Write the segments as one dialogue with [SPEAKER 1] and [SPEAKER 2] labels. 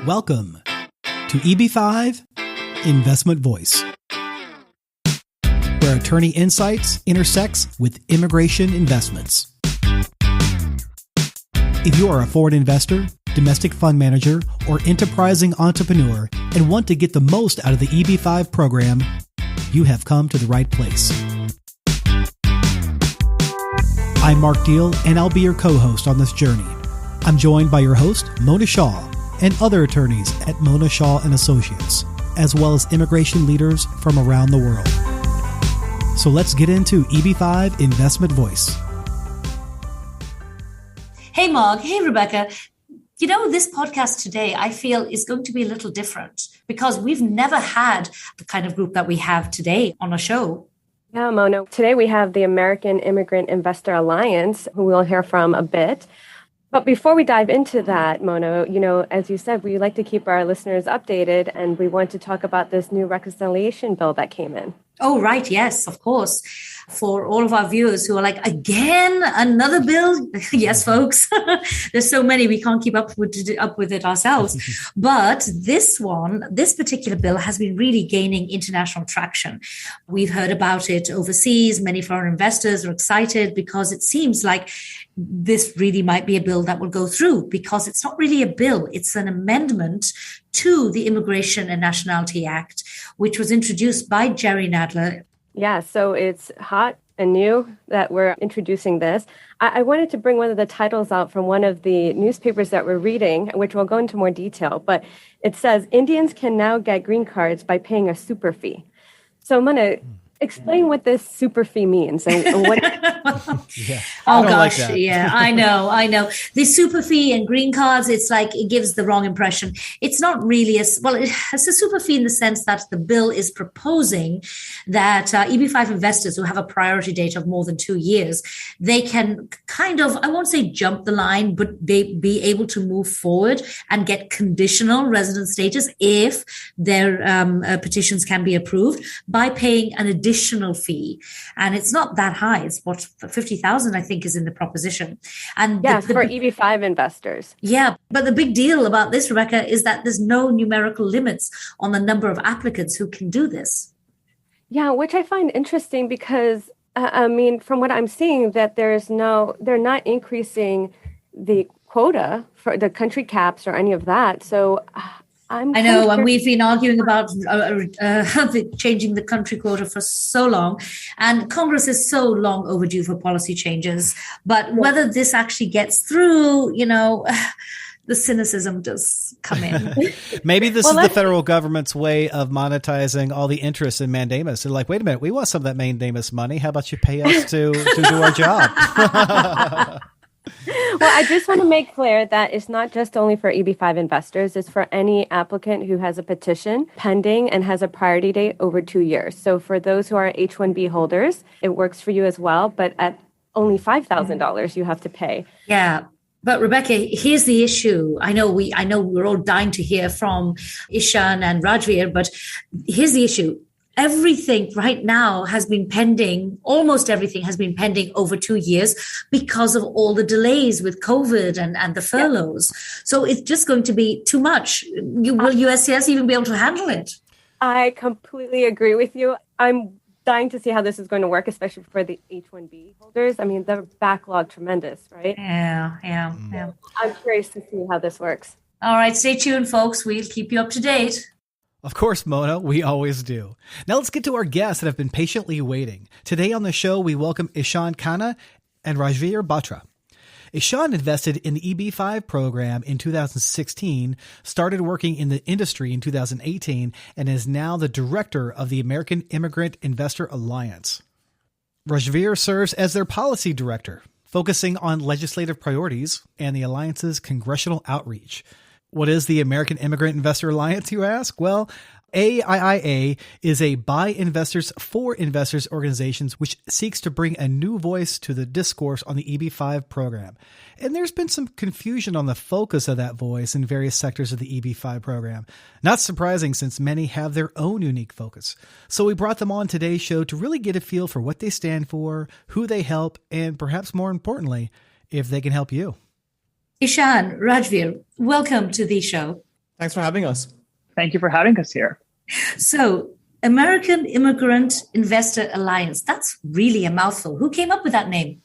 [SPEAKER 1] Welcome to EB5 Investment Voice, where attorney insights intersects with immigration investments. If you are a foreign investor, domestic fund manager, or enterprising entrepreneur and want to get the most out of the EB5 program, you have come to the right place. I'm Mark Deal, and I'll be your co-host on this journey. I'm joined by your host, Mona Shaw, and other attorneys at Mona Shaw and Associates, as well as immigration leaders from around the world. So let's get into EB5 Investment Voice.
[SPEAKER 2] Hey, Mark. Hey, Rebecca. You know, this podcast today, I feel, is going to be a little different because we've never had the kind of group that we have today on a show.
[SPEAKER 3] Yeah, Mona. Today we have the American Immigrant Investor Alliance, who we'll hear from a bit. But before we dive into that, Mona, you know, as you said, we like to keep our listeners updated, and we want to talk about this new reconciliation bill that came in.
[SPEAKER 2] Oh, right. Yes, of course. For all of our viewers who are like, again, another bill? Yes, folks. There's so many, we can't keep up with it ourselves. But this particular bill has been really gaining international traction. We've heard about it overseas. Many foreign investors are excited because it seems like this really might be a bill that will go through, because it's not really a bill. It's an amendment to the Immigration and Nationality Act, which was introduced by Jerry Nadler.
[SPEAKER 3] Yeah, so it's hot and new that we're introducing this. I wanted to bring one of the titles out from one of the newspapers that we're reading, which we'll go into more detail, but it says, Indians can now get green cards by paying a super fee. So I'm going to explain what this super fee means and what.
[SPEAKER 1] Yeah.
[SPEAKER 2] Oh gosh, like yeah, I know. The super fee and green cards, it's like it gives the wrong impression. It's not really it's a super fee in the sense that the bill is proposing that EB5 investors who have a priority date of more than 2 years, they can kind of, I won't say jump the line, but they be able to move forward and get conditional resident status if their petitions can be approved by paying an additional fee. And it's not that high. It's what, 50,000, I think, is in the proposition. And
[SPEAKER 3] yes, for EB5 investors.
[SPEAKER 2] Yeah. But the big deal about this, Rebecca, is that there's no numerical limits on the number of applicants who can do this.
[SPEAKER 3] Yeah, which I find interesting because, from what I'm seeing, that they're not increasing the quota for the country caps or any of that. So I know,
[SPEAKER 2] and we've been arguing about changing the country quota for so long, and Congress is so long overdue for policy changes. But whether this actually gets through, you know, the cynicism does come in.
[SPEAKER 1] Maybe this is the federal government's way of monetizing all the interest in mandamus. They're like, wait a minute, we want some of that mandamus money. How about you pay us to do our job?
[SPEAKER 3] Well, I just want to make clear that it's not just only for EB5 investors. It's for any applicant who has a petition pending and has a priority date over 2 years. So for those who are H-1B holders, it works for you as well. But at only $5,000, you have to pay.
[SPEAKER 2] Yeah. But Rebecca, here's the issue. I know we're all dying to hear from Ishaan and Rajvir, but here's the issue. Everything right now has been pending, almost everything has been pending over 2 years because of all the delays with COVID and the furloughs. Yeah. So it's just going to be too much. Will USCIS even be able to handle it?
[SPEAKER 3] I completely agree with you. I'm dying to see how this is going to work, especially for the H-1B holders. I mean, the backlog tremendous, right?
[SPEAKER 2] Yeah.
[SPEAKER 3] I'm curious to see how this works.
[SPEAKER 2] All right, stay tuned, folks. We'll keep you up to date.
[SPEAKER 1] Of course, Mona, we always do. Now let's get to our guests that have been patiently waiting. Today on the show, we welcome Ishaan Khanna and Rajvir Batra. Ishaan invested in the EB5 program in 2016, started working in the industry in 2018, and is now the director of the American Immigrant Investor Alliance. Rajvir serves as their policy director, focusing on legislative priorities and the Alliance's congressional outreach. What is the American Immigrant Investor Alliance, you ask? Well, AIIA is a by investors for investors organization which seeks to bring a new voice to the discourse on the EB5 program. And there's been some confusion on the focus of that voice in various sectors of the EB5 program. Not surprising, since many have their own unique focus. So we brought them on today's show to really get a feel for what they stand for, who they help, and perhaps more importantly, if they can help you.
[SPEAKER 2] Ishaan, Rajvir, welcome to the show.
[SPEAKER 4] Thanks for having us.
[SPEAKER 5] Thank you for having us here.
[SPEAKER 2] So, American Immigrant Investor Alliance, that's really a mouthful. Who came up with that name?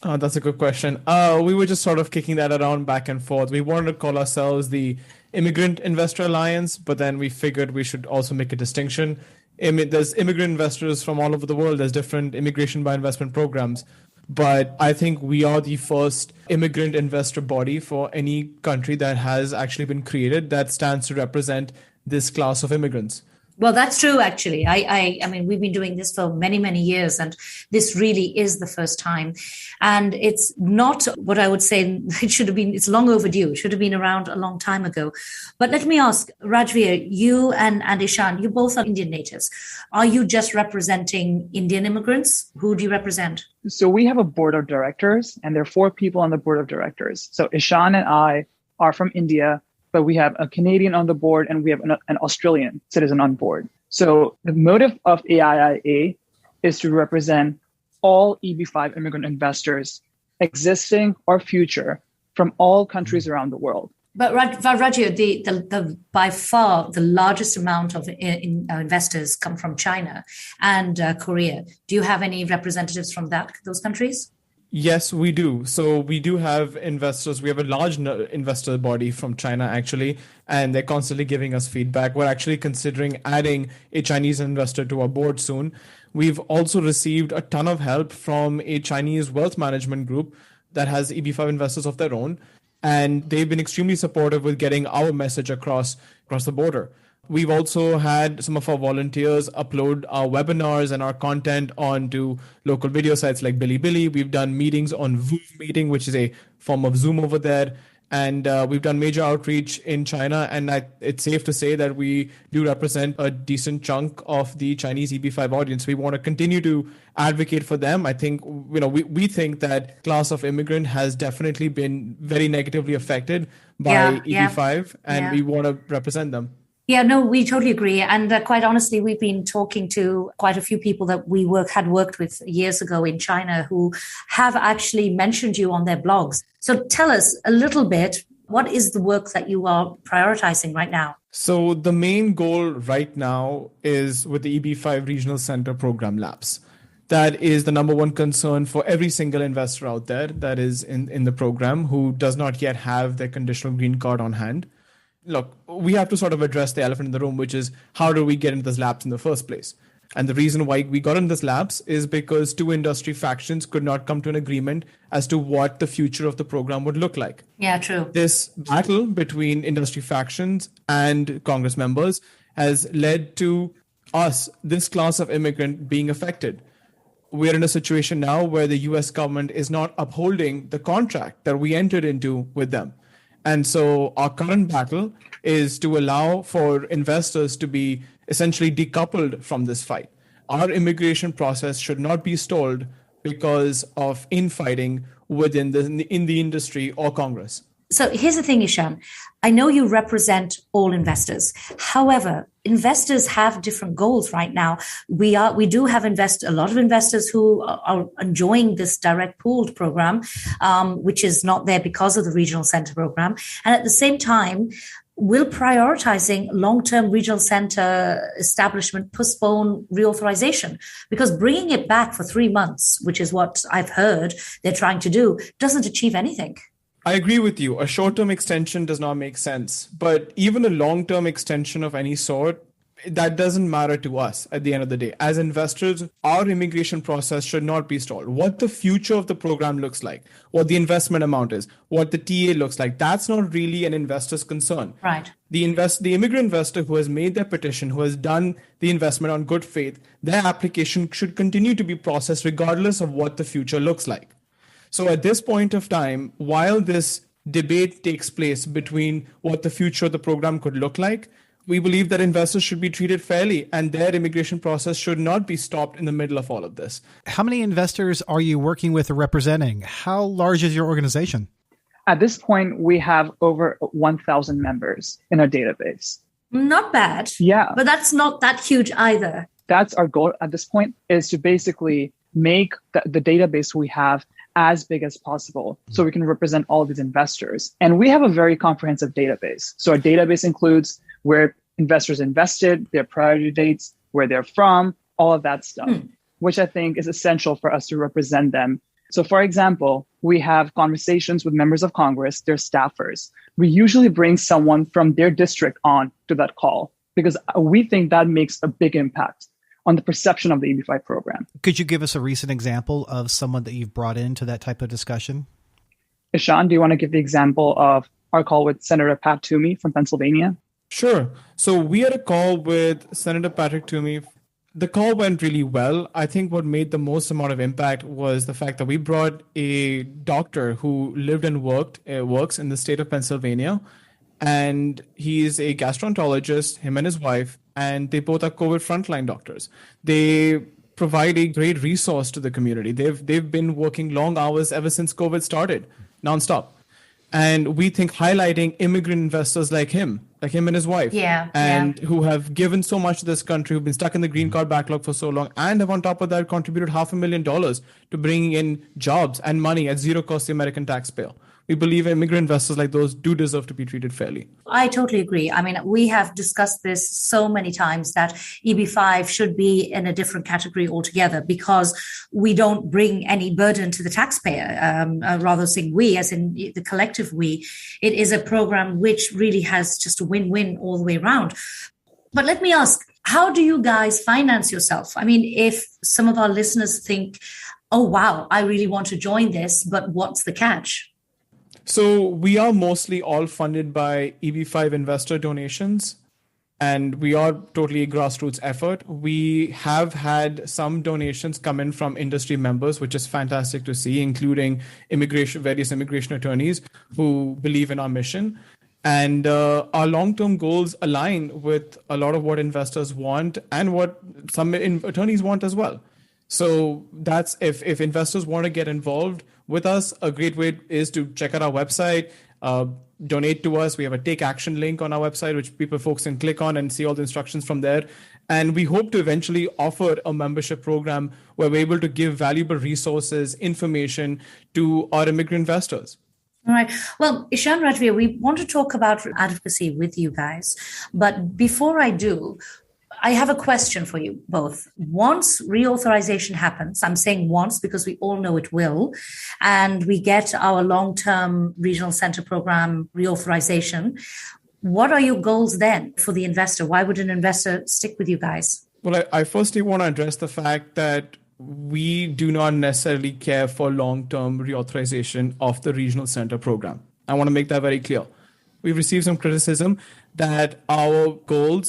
[SPEAKER 4] Oh, that's a good question. We were just sort of kicking that around back and forth. We wanted to call ourselves the Immigrant Investor Alliance, but then we figured we should also make a distinction. There's immigrant investors from all over the world. There's different immigration by investment programs. But I think we are the first immigrant investor body for any country that has actually been created that stands to represent this class of immigrants.
[SPEAKER 2] Well, that's true, actually. I mean, we've been doing this for many, many years, and this really is the first time. And it's not what I would say it should have been. It's long overdue. It should have been around a long time ago. But let me ask, Rajvir, you and Ishaan, you both are Indian natives. Are you just representing Indian immigrants? Who do you represent?
[SPEAKER 5] So we have a board of directors, and there are 4 people on the board of directors. So Ishaan and I are from India, but we have a Canadian on the board and we have an Australian citizen on board. So the motive of AIIA is to represent all EB5 immigrant investors, existing or future, from all countries around the world.
[SPEAKER 2] But Rajvir, the by far the largest amount of investors come from China and Korea. Do you have any representatives from those countries?
[SPEAKER 4] Yes, we do. So we do have investors. We have a large investor body from China, actually, and they're constantly giving us feedback. We're actually considering adding a Chinese investor to our board soon. We've also received a ton of help from a Chinese wealth management group that has EB5 investors of their own, and they've been extremely supportive with getting our message across the border. We've also had some of our volunteers upload our webinars and our content onto local video sites like Bilibili. We've done meetings on Voom Meeting, which is a form of Zoom over there. And we've done major outreach in China. And it's safe to say that we do represent a decent chunk of the Chinese EB5 audience. We want to continue to advocate for them. I think, we think that class of immigrant has definitely been very negatively affected by EB5, and we want to represent them.
[SPEAKER 2] Yeah, no, we totally agree. And quite honestly, we've been talking to quite a few people that we had worked with years ago in China who have actually mentioned you on their blogs. So tell us a little bit, what is the work that you are prioritizing right now?
[SPEAKER 4] So the main goal right now is with the EB5 Regional Center program lapse. That is the number one concern for every single investor out there that is in the program who does not yet have their conditional green card on hand. Look, we have to sort of address the elephant in the room, which is how do we get into this lapse in the first place? And the reason why we got in this lapse is because 2 industry factions could not come to an agreement as to what the future of the program would look like.
[SPEAKER 2] Yeah, true.
[SPEAKER 4] This battle between industry factions and Congress members has led to us, this class of immigrant, being affected. We're in a situation now where the US government is not upholding the contract that we entered into with them. And so our current battle is to allow for investors to be essentially decoupled from this fight. Our immigration process should not be stalled because of infighting in the industry or Congress.
[SPEAKER 2] So here's the thing, Ishaan. I know you represent all investors. However, investors have different goals right now. We do have a lot of investors who are enjoying this direct pooled program, which is not there because of the regional center program. And at the same time, will prioritizing long-term regional center establishment postpone reauthorization? Because bringing it back for 3 months, which is what I've heard they're trying to do, doesn't achieve anything.
[SPEAKER 4] I agree with you. A short-term extension does not make sense. But even a long-term extension of any sort, that doesn't matter to us at the end of the day. As investors, our immigration process should not be stalled. What the future of the program looks like, what the investment amount is, what the TA looks like, that's not really an investor's concern.
[SPEAKER 2] Right.
[SPEAKER 4] The immigrant investor who has made their petition, who has done the investment on good faith, their application should continue to be processed regardless of what the future looks like. So at this point of time, while this debate takes place between what the future of the program could look like, we believe that investors should be treated fairly and their immigration process should not be stopped in the middle of all of this.
[SPEAKER 1] How many investors are you working with or representing? How large is your organization?
[SPEAKER 5] At this point, we have over 1,000 members in our database.
[SPEAKER 2] Not bad.
[SPEAKER 5] Yeah.
[SPEAKER 2] But that's not that huge either.
[SPEAKER 5] That's our goal at this point, is to basically make the database we have as big as possible so we can represent all these investors. And we have a very comprehensive database. So our database includes where investors invested, their priority dates, where they're from, all of that stuff, which I think is essential for us to represent them. So for example, we have conversations with members of Congress, their staffers. We usually bring someone from their district on to that call because we think that makes a big impact on the perception of the EB-5 program.
[SPEAKER 1] Could you give us a recent example of someone that you've brought into that type of discussion?
[SPEAKER 5] Ishaan, do you want to give the example of our call with Senator Pat Toomey from Pennsylvania?
[SPEAKER 4] Sure. So we had a call with Senator Patrick Toomey. The call went really well. I think what made the most amount of impact was the fact that we brought a doctor who lived and works in the state of Pennsylvania. And he's a gastroenterologist, him and his wife, and they both are COVID frontline doctors. They provide a great resource to the community. They've been working long hours ever since COVID started, nonstop. And we think highlighting immigrant investors like him and his wife, who have given so much to this country, who've been stuck in the green card backlog for so long, and have on top of that contributed $500,000 to bringing in jobs and money at zero cost to the American taxpayer. We believe immigrant investors like those do deserve to be treated fairly.
[SPEAKER 2] I totally agree. I mean, we have discussed this so many times that EB-5 should be in a different category altogether because we don't bring any burden to the taxpayer. Rather saying we, as in the collective we, it is a program which really has just a win-win all the way around. But let me ask, how do you guys finance yourself? I mean, if some of our listeners think, oh, wow, I really want to join this, but what's the catch?
[SPEAKER 4] So we are mostly all funded by EB-5 investor donations, and we are totally a grassroots effort. We have had some donations come in from industry members, which is fantastic to see, including various immigration attorneys who believe in our mission. And our long-term goals align with a lot of what investors want and what some attorneys want as well. So that's if investors want to get involved with us, a great way is to check out our website, donate to us. We have a take action link on our website, which folks can click on and see all the instructions from there. And we hope to eventually offer a membership program where we're able to give valuable resources, information to our immigrant investors.
[SPEAKER 2] All right. Well, Ishaan, Rajvir, we want to talk about advocacy with you guys. But before I do, I have a question for you both. Once reauthorization happens, I'm saying once because we all know it will, and we get our long-term regional center program reauthorization, what are your goals then for the investor? Why would an investor stick with you guys?
[SPEAKER 4] Well, I firstly want to address the fact that we do not necessarily care for long-term reauthorization of the regional center program. I want to make that very clear. We've received some criticism that our goal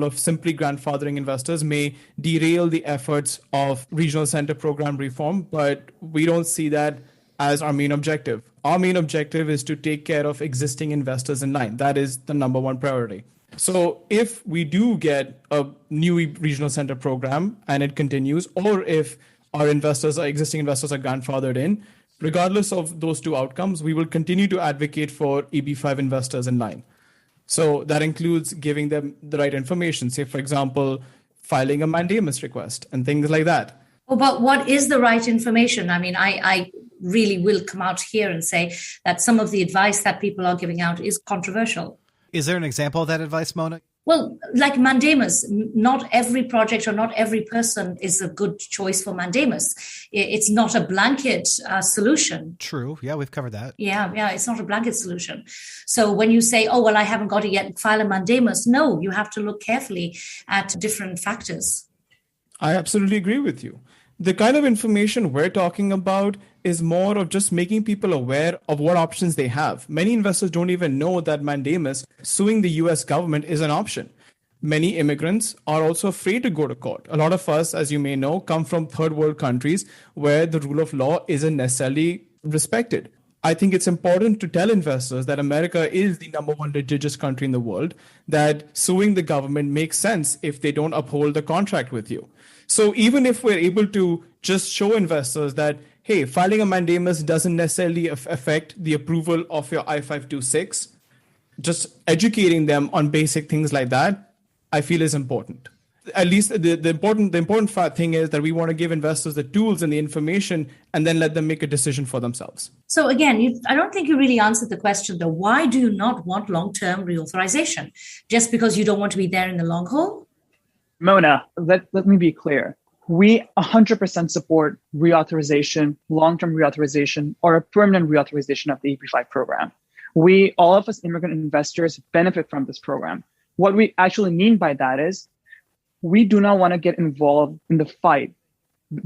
[SPEAKER 4] of simply grandfathering investors may derail the efforts of regional center program reform, but we don't see that as our main objective. Our main objective is to take care of existing investors in line. That is the number one priority. So if we do get a new regional center program and it continues, or if our existing investors are grandfathered in, regardless of those two outcomes, we will continue to advocate for EB-5 investors in line. So that includes giving them the right information, say, for example, filing a mandamus request and things like that.
[SPEAKER 2] Well, but what is the right information? I mean, I really will come out here and say that some of the advice that people are giving out is controversial.
[SPEAKER 1] Is there an example of that advice, Mona?
[SPEAKER 2] Well, like mandamus, not every project or not every person is a good choice for mandamus. It's not a blanket solution.
[SPEAKER 1] True. Yeah, we've covered that.
[SPEAKER 2] Yeah, it's not a blanket solution. So when you say, oh, well, I haven't got it yet, file a mandamus, no, you have to look carefully at different factors.
[SPEAKER 4] I absolutely agree with you. The kind of information we're talking about is more of just making people aware of what options they have. Many investors don't even know that mandamus, suing the US government, is an option. Many immigrants are also afraid to go to court. A lot of us, as you may know, come from third world countries where the rule of law isn't necessarily respected. I think it's important to tell investors that America is the number one litigious country in the world, that suing the government makes sense if they don't uphold the contract with you. So even if we're able to just show investors that, hey, filing a mandamus doesn't necessarily affect the approval of your I-526, just educating them on basic things like that, I feel is important. at least the important thing is that we want to give investors the tools and the information and then let them make a decision for themselves.
[SPEAKER 2] So again, I don't think you really answered the question though. Why do you not want long-term reauthorization? Just because you don't want to be there in the long haul?
[SPEAKER 5] Mona, let me be clear. We 100% support reauthorization, long-term reauthorization, or a permanent reauthorization of the EB-5 program. All of us immigrant investors benefit from this program. What we actually mean by that is we do not want to get involved in the fight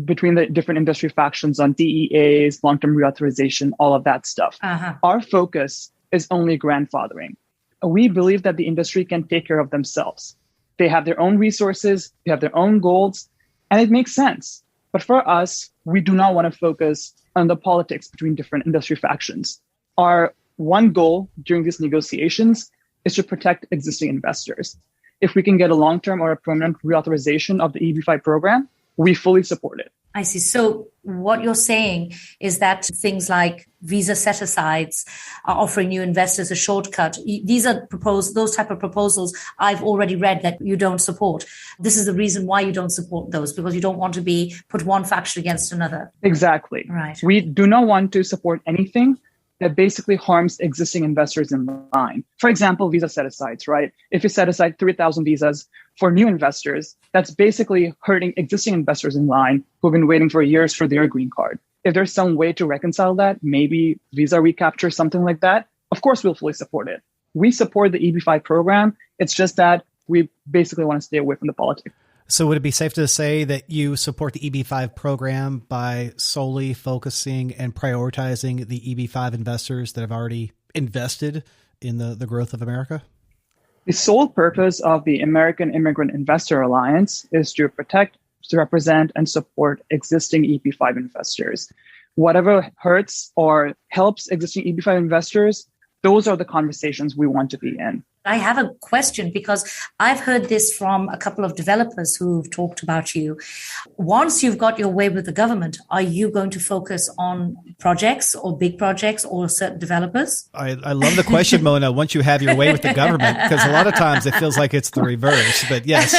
[SPEAKER 5] between the different industry factions on DEAs, long-term reauthorization, all of that stuff. Our focus is only grandfathering. We believe that the industry can take care of themselves. They have their own resources, they have their own goals, and it makes sense. But for us, we do not want to focus on the politics between different industry factions. Our one goal during these negotiations is to protect existing investors. If we can get a long-term or a permanent reauthorization of the EB-5 program, we fully support it.
[SPEAKER 2] I see. So what you're saying is that things like visa set-asides are offering new investors a shortcut. These are those type of proposals I've already read that you don't support. This is the reason why you don't support those, because you don't want to put one faction against another.
[SPEAKER 5] Exactly.
[SPEAKER 2] Right.
[SPEAKER 5] We do not want to support anything that basically harms existing investors in line. For example, visa set-asides, right? If you set aside 3,000 visas for new investors, that's basically hurting existing investors in line who've been waiting for years for their green card. If there's some way to reconcile that, maybe visa recapture, something like that, of course, we'll fully support it. We support the EB-5 program. It's just that we basically want to stay away from the politics.
[SPEAKER 1] So would it be safe to say that you support the EB-5 program by solely focusing and prioritizing the EB-5 investors that have already invested in the growth of America?
[SPEAKER 5] The sole purpose of the American Immigrant Investor Alliance is to protect, to represent, and support existing EB-5 investors. Whatever hurts or helps existing EB-5 investors, those are the conversations we want to be in.
[SPEAKER 2] I have a question because I've heard this from a couple of developers who've talked about you. Once you've got your way with the government, are you going to focus on projects or big projects or certain developers?
[SPEAKER 1] I love the question, Mona, once you have your way with the government, because a lot of times it feels like it's the reverse, but yes.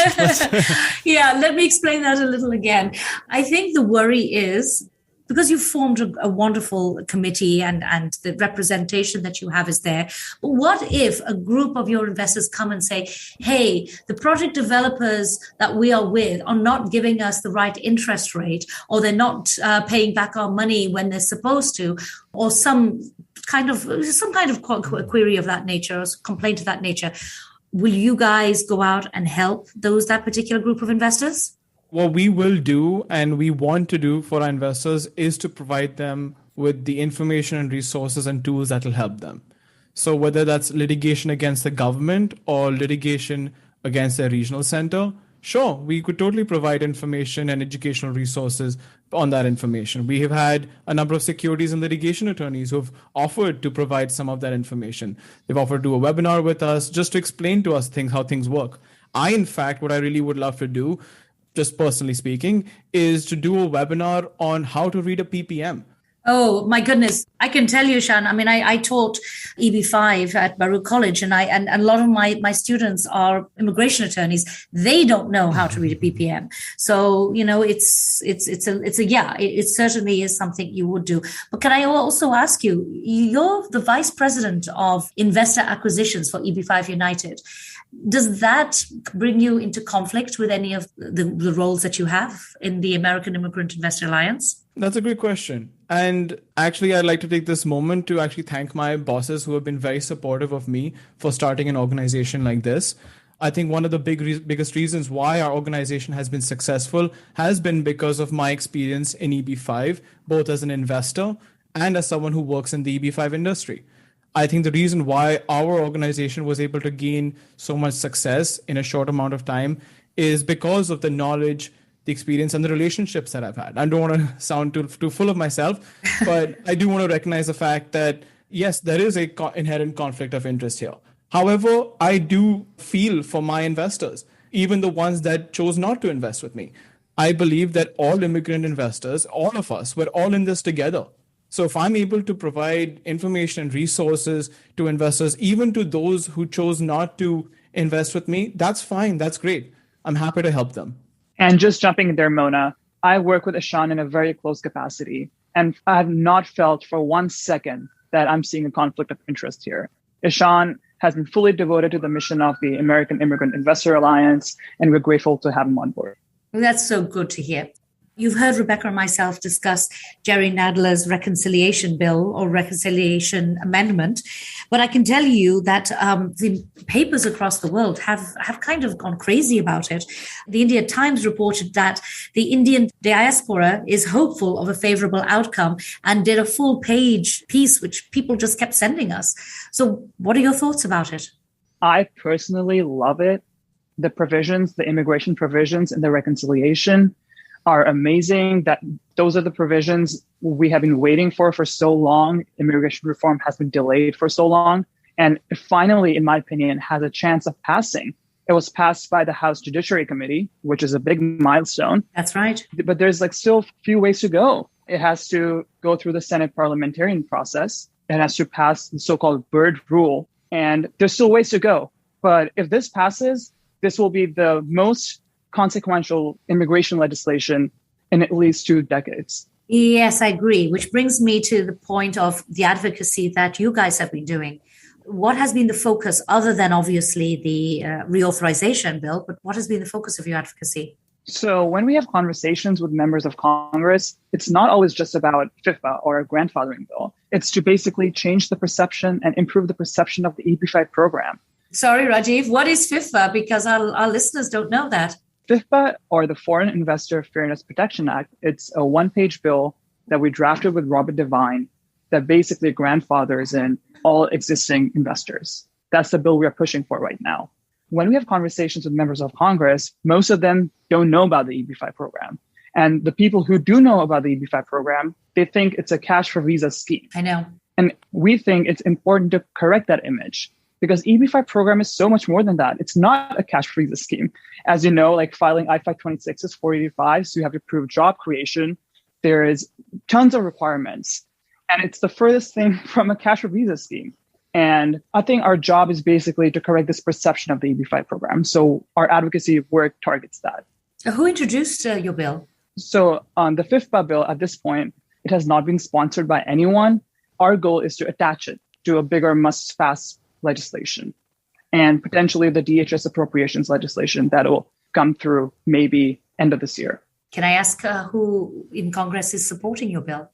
[SPEAKER 2] Yeah, let me explain that a little again. I think the worry is, because you've formed a wonderful committee and the representation that you have is there. But what if a group of your investors come and say, hey, the project developers that we are with are not giving us the right interest rate, or they're not paying back our money when they're supposed to, or some kind of query of that nature or complaint of that nature. Will you guys go out and help that particular group of investors?
[SPEAKER 4] What we will do and we want to do for our investors is to provide them with the information and resources and tools that will help them. So whether that's litigation against the government or litigation against their regional center, sure, we could totally provide information and educational resources on that information. We have had a number of securities and litigation attorneys who have offered to provide some of that information. They've offered to do a webinar with us just to explain to us how things work. In fact, what I really would love to do, just personally speaking, is to do a webinar on how to read a PPM.
[SPEAKER 2] Oh, my goodness. I can tell you, Ishaan, I mean, I taught EB-5 at Baruch College, and a lot of my students are immigration attorneys. They don't know how to read a PPM. So, it certainly is something you would do. But can I also ask you, you're the vice president of investor acquisitions for EB-5 United. Does that bring you into conflict with any of the roles that you have in the American Immigrant Investor Alliance?
[SPEAKER 4] That's a great question. And actually, I'd like to take this moment to actually thank my bosses who have been very supportive of me for starting an organization like this. I think one of the biggest reasons why our organization has been successful has been because of my experience in EB-5, both as an investor and as someone who works in the EB-5 industry. I think the reason why our organization was able to gain so much success in a short amount of time is because of the knowledge, the experience, and the relationships that I've had. I don't want to sound too full of myself, but I do want to recognize the fact that, yes, there is an inherent conflict of interest here. However, I do feel for my investors, even the ones that chose not to invest with me. I believe that all immigrant investors, all of us, we're all in this together. So if I'm able to provide information and resources to investors, even to those who chose not to invest with me, that's fine. That's great. I'm happy to help them.
[SPEAKER 5] And just jumping in there, Mona, I work with Ishaan in a very close capacity, and I have not felt for 1 second that I'm seeing a conflict of interest here. Ishaan has been fully devoted to the mission of the American Immigrant Investor Alliance, and we're grateful to have him on board.
[SPEAKER 2] That's so good to hear. You've heard Rebecca and myself discuss Jerry Nadler's reconciliation bill or reconciliation amendment, but I can tell you that the papers across the world have kind of gone crazy about it. The India Times reported that the Indian diaspora is hopeful of a favorable outcome and did a full page piece, which people just kept sending us. So what are your thoughts about it?
[SPEAKER 5] I personally love it. The provisions, the immigration provisions and the reconciliation are amazing. That those are the provisions we have been waiting for so long. Immigration reform has been delayed for so long. And it finally, in my opinion, has a chance of passing. It was passed by the House Judiciary Committee, which is a big milestone.
[SPEAKER 2] That's right.
[SPEAKER 5] But there's still a few ways to go. It has to go through the Senate parliamentarian process. It has to pass the so-called Byrd rule. And there's still ways to go. But if this passes, this will be the most consequential immigration legislation in at least 2 decades.
[SPEAKER 2] Yes, I agree, which brings me to the point of the advocacy that you guys have been doing. What has been the focus, other than obviously the reauthorization bill, but what has been the focus of your advocacy?
[SPEAKER 5] So when we have conversations with members of Congress, it's not always just about FIFA or a grandfathering bill. It's to basically change the perception and improve the perception of the EB-5 program.
[SPEAKER 2] Sorry, Rajiv, what is FIFA? Because our listeners don't know that.
[SPEAKER 5] FIFA, or the Foreign Investor Fairness Protection Act, it's a 1-page bill that we drafted with Robert Devine that basically grandfathers in all existing investors. That's the bill we are pushing for right now. When we have conversations with members of Congress, most of them don't know about the EB-5 program. And the people who do know about the EB-5 program, they think it's a cash for visa scheme.
[SPEAKER 2] I know.
[SPEAKER 5] And we think it's important to correct that image, because EB-5 program is so much more than that. It's not a cash visa scheme. As you know, filing I-526 is 485, so you have to prove job creation. There is tons of requirements. And it's the furthest thing from a cash visa scheme. And I think our job is basically to correct this perception of the EB-5 program. So our advocacy work targets that.
[SPEAKER 2] Who introduced your bill?
[SPEAKER 5] So on the FIFA bill, at this point, it has not been sponsored by anyone. Our goal is to attach it to a bigger must-pass legislation and potentially the DHS appropriations legislation that will come through maybe end of this year.
[SPEAKER 2] Can I ask who in Congress is supporting your bill?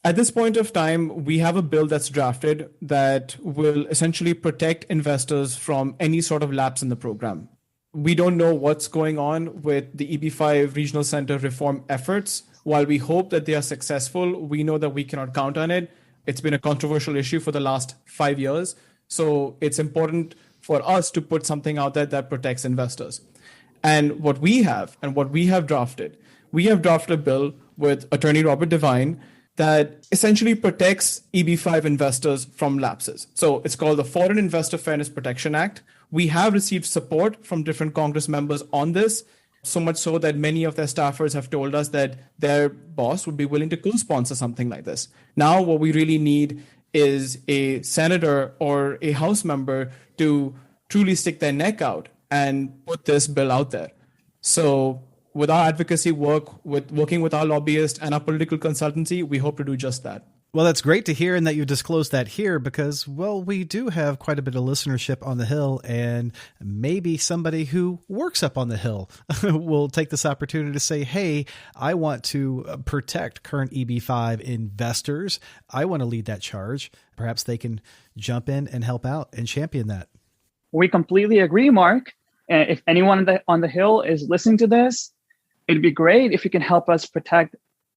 [SPEAKER 4] At this point of time, we have a bill that's drafted that will essentially protect investors from any sort of lapse in the program. We don't know what's going on with the EB-5 regional center reform efforts. While we hope that they are successful, we know that we cannot count on it. It's been a controversial issue for the last 5 years. So it's important for us to put something out there that protects investors. And what we have drafted, we have drafted a bill with Attorney Robert Devine that essentially protects EB-5 investors from lapses. So it's called the Foreign Investor Fairness Protection Act. We have received support from different Congress members on this, so much so that many of their staffers have told us that their boss would be willing to co-sponsor something like this. Now, what we really need is a senator or a House member to truly stick their neck out and put this bill out there. So with our advocacy work, with working with our lobbyists and our political consultancy, we hope to do just that.
[SPEAKER 1] Well, that's great to hear, and that you disclosed that here because, well, we do have quite a bit of listenership on the Hill, and maybe somebody who works up on the Hill will take this opportunity to say, hey, I want to protect current EB-5 investors. I want to lead that charge. Perhaps they can jump in and help out and champion that.
[SPEAKER 5] We completely agree, Mark. And if anyone on the Hill is listening to this, it'd be great if you can help us protect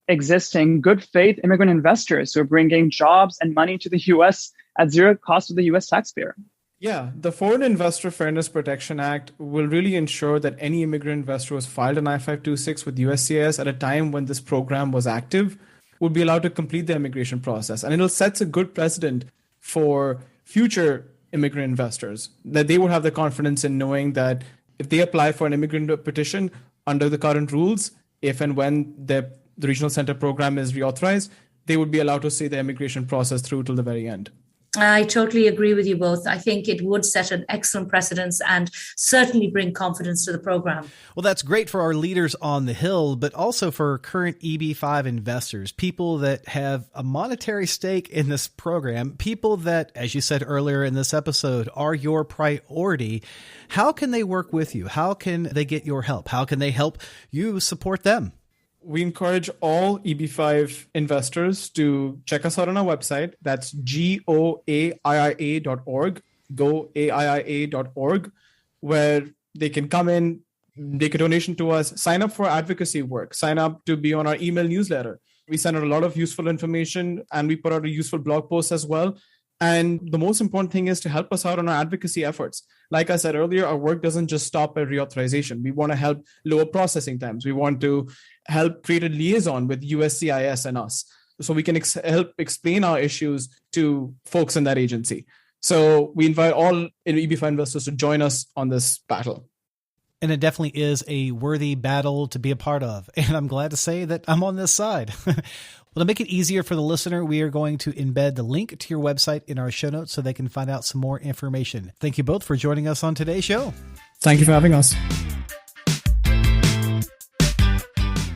[SPEAKER 5] existing good faith immigrant investors who are bringing jobs and money to the U.S. at zero cost to the U.S. taxpayer.
[SPEAKER 4] Yeah, the Foreign Investor Fairness Protection Act will really ensure that any immigrant investor who has filed an I-526 with USCIS at a time when this program was active would be allowed to complete the immigration process. And it'll set a good precedent for future immigrant investors, that they will have the confidence in knowing that if they apply for an immigrant petition under the current rules, if and when the regional center program is reauthorized, they would be allowed to see the immigration process through till the very end.
[SPEAKER 2] I totally agree with you both. I think it would set an excellent precedence and certainly bring confidence to the program.
[SPEAKER 1] Well, that's great for our leaders on the Hill, but also for current EB5 investors, people that have a monetary stake in this program, people that, as you said earlier in this episode, are your priority. How can they work with you? How can they get your help? How can they help you support them?
[SPEAKER 4] We encourage all EB5 investors to check us out on our website. That's goaiia.org, goaiia.org, where they can come in, make a donation to us, sign up for advocacy work, sign up to be on our email newsletter. We send out a lot of useful information and we put out a useful blog post as well. And the most important thing is to help us out on our advocacy efforts. Like I said earlier, our work doesn't just stop at reauthorization. We want to help lower processing times. We want to help create a liaison with USCIS and us so we can help explain our issues to folks in that agency. So we invite all EB5 investors to join us on this battle.
[SPEAKER 1] And it definitely is a worthy battle to be a part of. And I'm glad to say that I'm on this side. Well, to make it easier for the listener, we are going to embed the link to your website in our show notes so they can find out some more information. Thank you both for joining us on today's show.
[SPEAKER 4] Thank you for having us.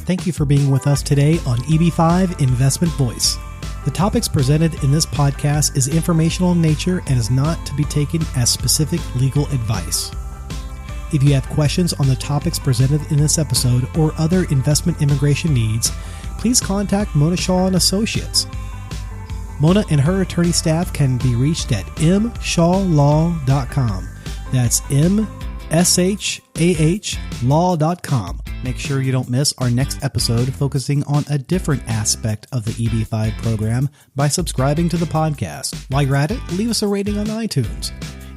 [SPEAKER 1] Thank you for being with us today on EB5 Investment Voice. The topics presented in this podcast is informational in nature and is not to be taken as specific legal advice. If you have questions on the topics presented in this episode or other investment immigration needs, please contact Mona Shaw and Associates. Mona and her attorney staff can be reached at mshawlaw.com. That's mshawlaw.com. Make sure you don't miss our next episode focusing on a different aspect of the EB5 program by subscribing to the podcast. While you're at it, leave us a rating on iTunes.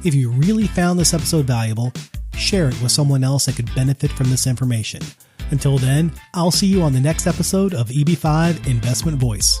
[SPEAKER 1] If you really found this episode valuable, share it with someone else that could benefit from this information. Until then, I'll see you on the next episode of EB5 Investment Voice.